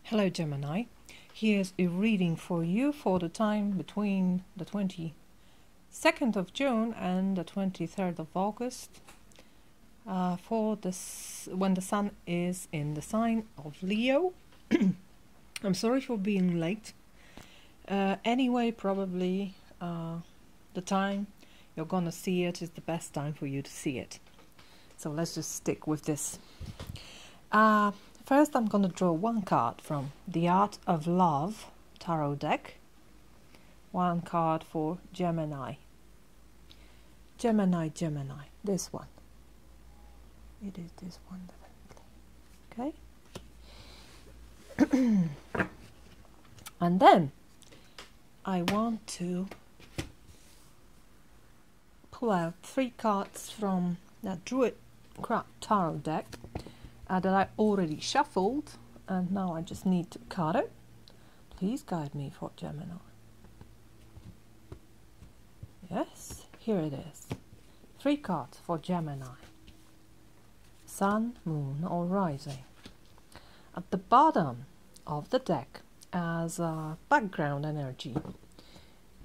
Hello Gemini, here's a reading for you for the time between the 22nd of June and the 23rd of August for this when the Sun is in the sign of Leo. I'm sorry for being late. Anyway, probably the time you're gonna see it is the best time for you to see it. So let's just stick with this. First, I'm going to draw one card from the Art of Love tarot deck. One card for Gemini. Gemini, this one. It is this one, definitely. Okay? And then, I want to pull out 3 cards from that Druid tarot deck. That I already shuffled, and now I just need to cut it. Please guide me for Gemini. Yes, here it is. 3 cards for Gemini. Sun, Moon, or Rising. At the bottom of the deck, as a background energy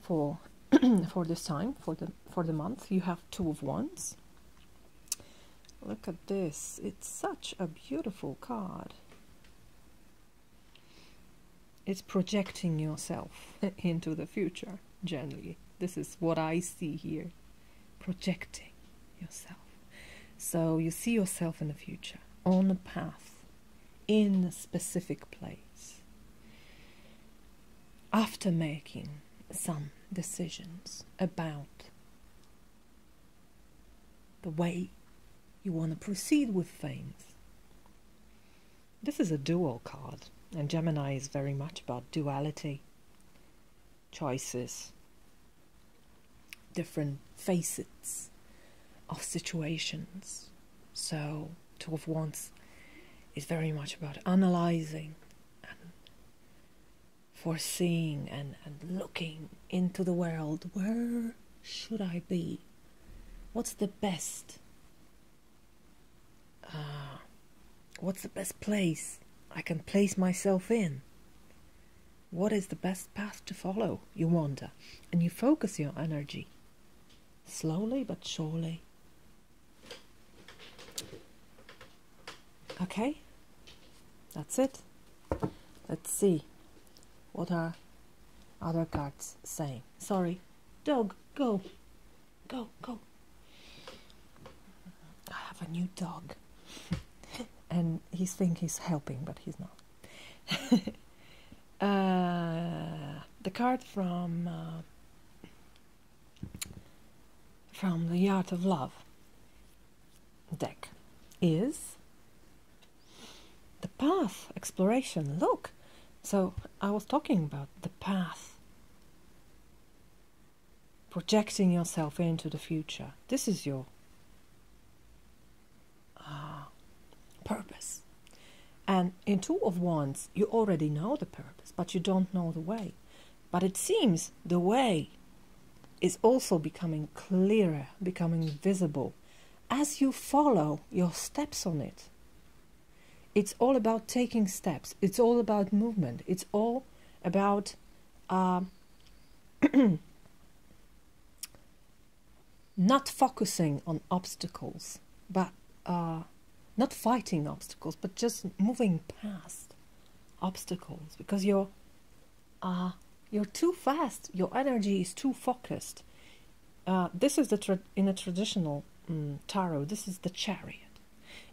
for for this time, for the month, you have 2 of Wands. Look at this, it's such a beautiful card. It's projecting yourself into the future, generally. This is what I see here, projecting yourself. So you see yourself in the future, on a path, in a specific place, after making some decisions about the way you want to proceed with things. This is a dual card, and Gemini is very much about duality, choices, different facets of situations. So 2 of Wands is very much about analyzing and foreseeing and looking into the world. Where should I be? What's the best? What's the best place I can place myself in? What is the best path to follow? You wonder, and you focus your energy slowly but surely. Okay, that's it. Let's see what are other cards saying. Sorry, dog, go. I have a new dog. And he thinks he's helping, but he's not. The card from the Art of Love deck is the path, exploration. Look, so I was talking about the path, projecting yourself into the future. This is your purpose. And in 2 of Wands, you already know the purpose, but you don't know the way. But it seems the way is also becoming clearer, becoming visible as you follow your steps on it. It's all about taking steps. It's all about movement. It's all about not focusing on obstacles, but not fighting obstacles, but just moving past obstacles, because you're too fast. Your energy is too focused. This is in a traditional tarot. This is the Chariot,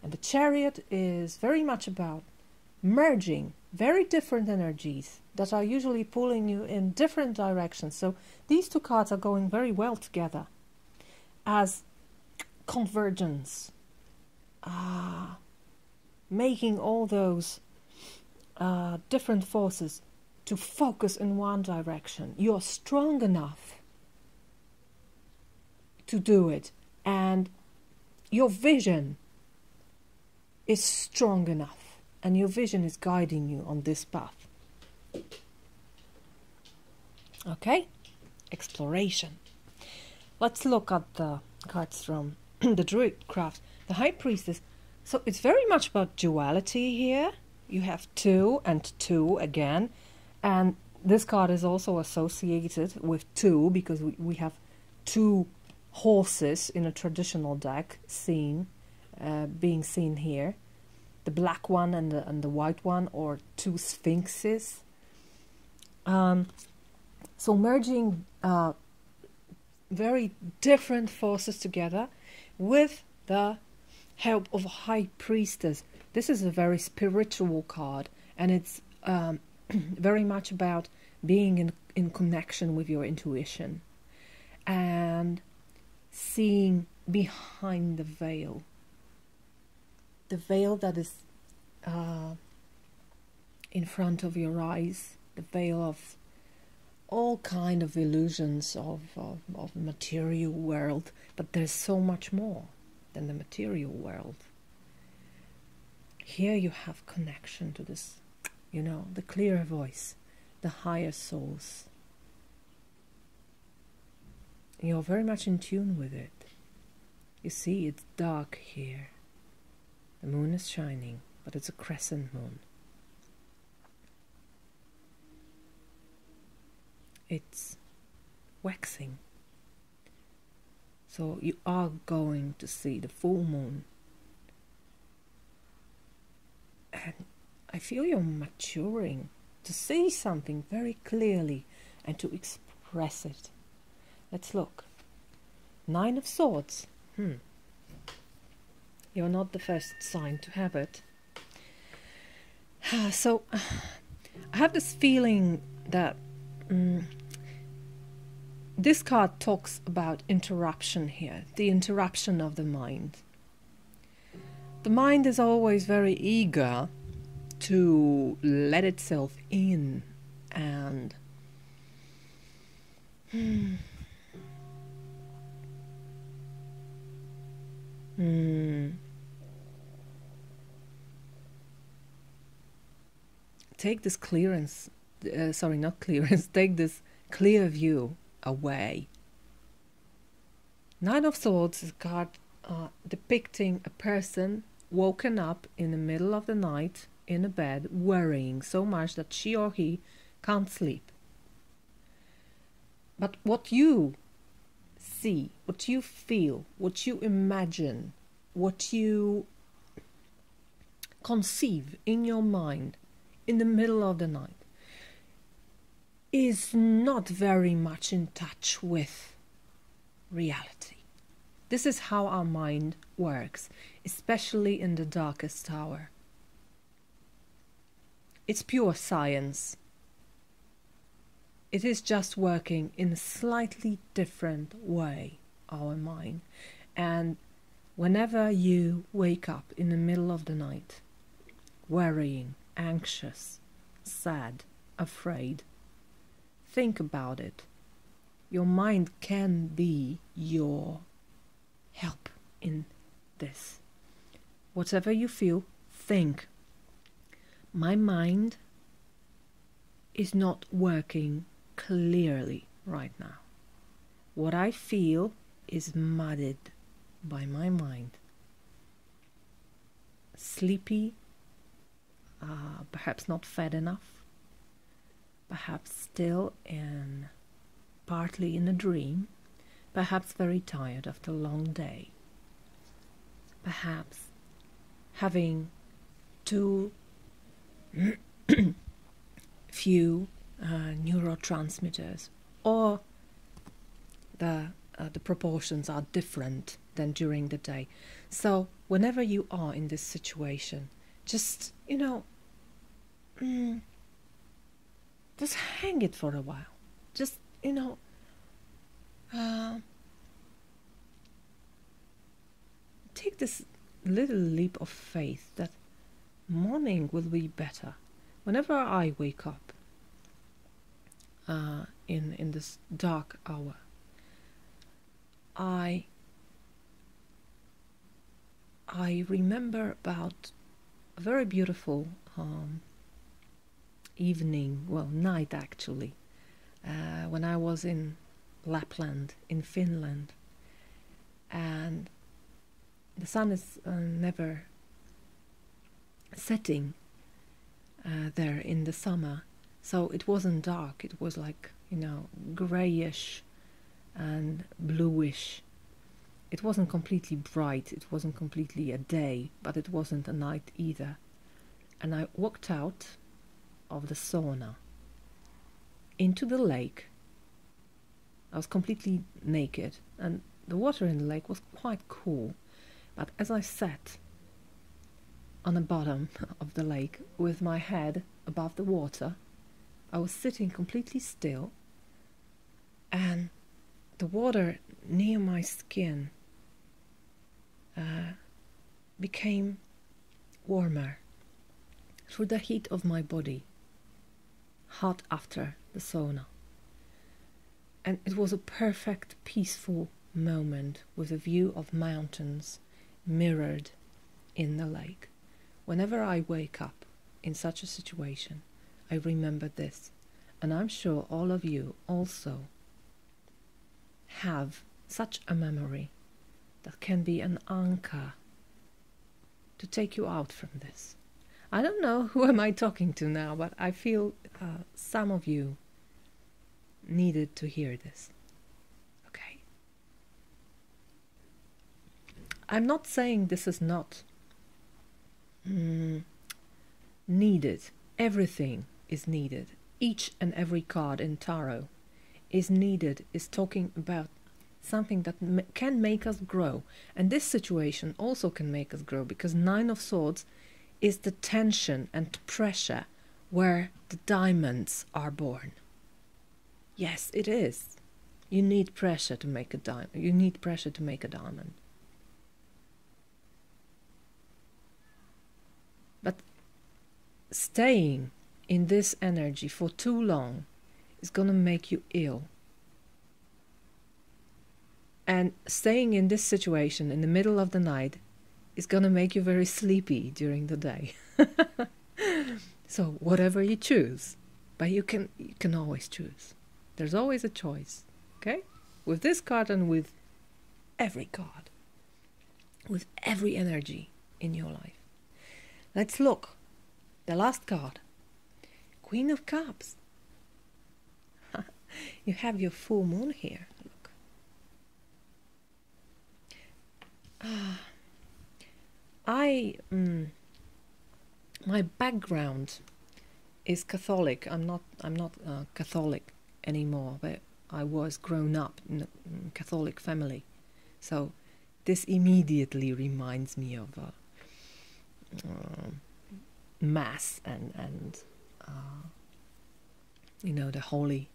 and the Chariot is very much about merging very different energies that are usually pulling you in different directions. So these 2 cards are going very well together as convergence. Making all those different forces to focus in one direction. You're strong enough to do it, and your vision is strong enough, and your vision is guiding you on this path. Okay, exploration. Let's look at the cards from the Druid craft. The High Priestess. So it's very much about duality here. you have 2 and 2 again, and this card is also associated with 2 because we have 2 horses in a traditional deck being seen here, the black one and the white one, or 2 sphinxes. So merging very different forces together with the help of a high priestess. This is a very spiritual card, and it's very much about being in connection with your intuition and seeing behind the veil that is in front of your eyes, the veil of all kind of illusions of the material world. But there's so much more than the material world. Here you have connection to this, the clear voice, the higher source. You're very much in tune with it. You see, it's dark here. The moon is shining, but it's a crescent moon. It's waxing. So you are going to see the full moon. And I feel you're maturing to see something very clearly and to express it. Let's look. 9 of Swords. You're not the first sign to have it. So I have this feeling that this card talks about interruption here, the interruption of the mind. The mind is always very eager to let itself in and take this clearance, take this clear view away. 9 of Swords is a card depicting a person woken up in the middle of the night in a bed, worrying so much that she or he can't sleep. But what you see, what you feel, what you imagine, what you conceive in your mind in the middle of the night is not very much in touch with reality. This is how our mind works, especially in the darkest hour. It's pure science. It is just working in a slightly different way, our mind. And whenever you wake up in the middle of the night, worrying, anxious, sad, afraid, think about it. Your mind can be your help in this. Whatever you feel, think. My mind is not working clearly right now. What I feel is muddied by my mind. Sleepy, perhaps not fed enough, perhaps still partly in a dream, perhaps very tired after a long day, perhaps having too few neurotransmitters, or the proportions are different than during the day. So whenever you are in this situation, just just hang it for a while. Just take this little leap of faith that morning will be better. Whenever I wake up in this dark hour, I remember about a very beautiful night actually, when I was in Lapland in Finland, and the sun is never setting, there in the summer. So it wasn't dark, it was like, you know, grayish and bluish. It wasn't completely bright, it wasn't completely a day, but it wasn't a night either. And I walked out of the sauna into the lake. I was completely naked, and the water in the lake was quite cool. But as I sat on the bottom of the lake with my head above the water, I was sitting completely still, and the water near my skin became warmer through the heat of my body, hot after the sauna. And it was a perfect, peaceful moment with a view of mountains mirrored in the lake. Whenever I wake up in such a situation, I remember this, and I'm sure all of you also have such a memory that can be an anchor to take you out from this. I don't know who am I talking to now, but I feel some of you needed to hear this. Okay? I'm not saying this is not needed. Everything is needed. Each and every card in tarot is needed, is talking about something that can make us grow. And this situation also can make us grow, because Nine of Swords is the tension and pressure where the diamonds are born. Yes, it is. You need pressure to make a diamond. You need pressure to make a diamond. But staying in this energy for too long is going to make you ill. And staying in this situation in the middle of the night is going to make you very sleepy during the day. So whatever you choose, but you can always choose. There's always a choice, okay? With this card and with every card, with every energy in your life. Let's look. The last card, Queen of Cups. You have your full moon here. Look. My background is Catholic. I'm not Catholic anymore, but I was grown up in a Catholic family, so this immediately reminds me of Mass and you know, the holy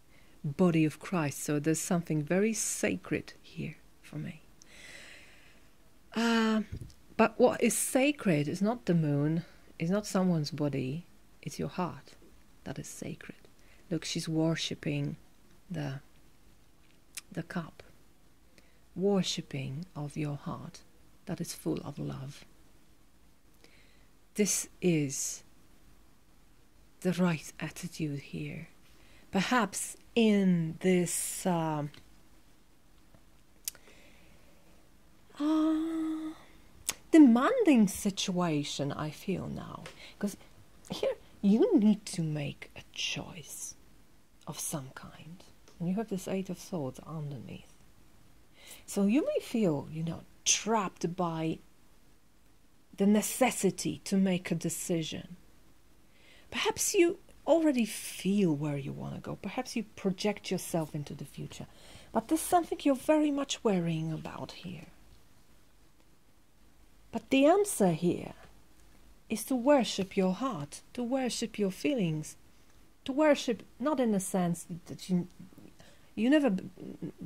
body of Christ. So there's something very sacred here for me. But what is sacred is not the moon, is not someone's body, it's your heart that is sacred. Look, she's worshipping the cup, worshipping of your heart that is full of love. This is the right attitude here. Perhaps in this demanding situation I feel now, because here you need to make a choice of some kind, and you have this Eight of Swords underneath. So you may feel, you know, trapped by the necessity to make a decision. Perhaps you already feel where you want to go. Perhaps you project yourself into the future. But there's something you're very much worrying about here. But the answer here is to worship your heart, to worship your feelings, to worship not in the sense that you never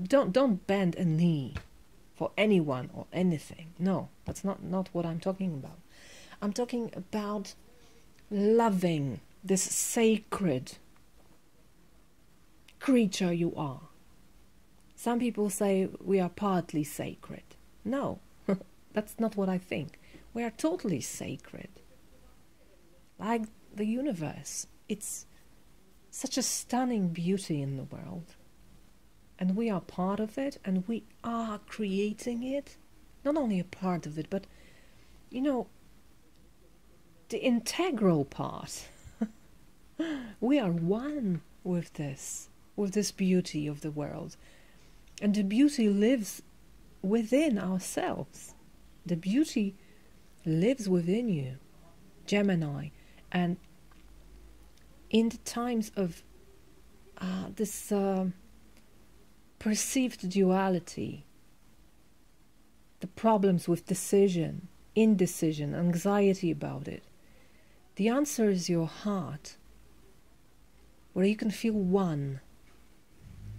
don't bend a knee for anyone or anything. No, that's not what I'm talking about. I'm talking about loving this sacred creature you are. Some people say we are partly sacred. No, that's not what I think. We are totally sacred. Like the universe. It's such a stunning beauty in the world. And we are part of it, and we are creating it. Not only a part of it, but, you know, the integral part We are one with this beauty of the world. And the beauty lives within ourselves. The beauty lives within you, Gemini. And in the times of this perceived duality, the problems with decision, indecision, anxiety about it, the answer is your heart, where you can feel one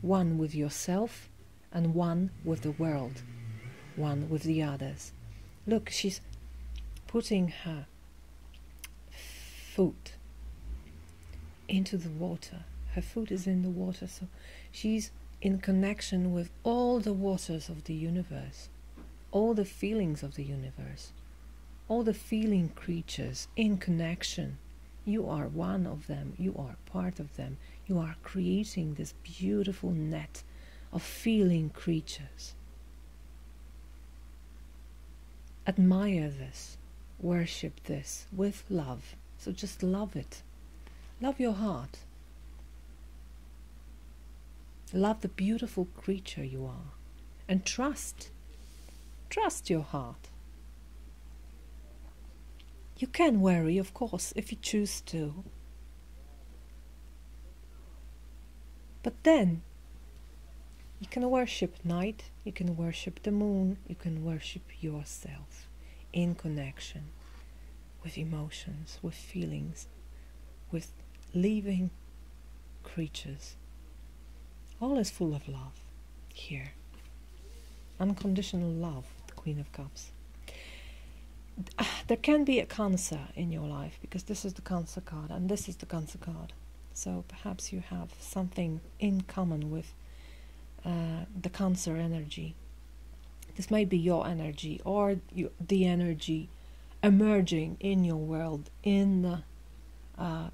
with yourself and one with the world, one with the others. Look, she's putting her foot into the water. Her foot is in the water, so she's in connection with all the waters of the universe, all the feelings of the universe, all the feeling creatures in connection. You are one of them, you are part of them, you are creating this beautiful net of feeling creatures. Admire this, worship this with love. So just love it. Love your heart. Love the beautiful creature you are. And trust your heart. You can worry, of course, if you choose to. But then, you can worship night, you can worship the moon, you can worship yourself in connection with emotions, with feelings, with living creatures. All is full of love here. Unconditional love, the Queen of Cups. There can be a Cancer in your life, because this is the Cancer card and this is the Cancer card. So perhaps you have something in common with the Cancer energy. This may be your energy, or the energy emerging in your world, in the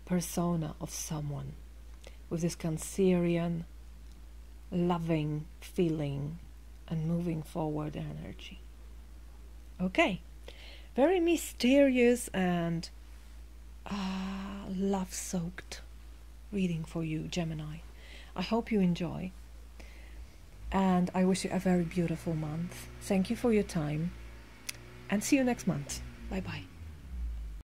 persona of someone with this Cancerian loving feeling and moving forward energy. Okay, very mysterious and love-soaked reading for you, Gemini. I hope you enjoy, and I wish you a very beautiful month. Thank you for your time, and see you next month. Bye bye.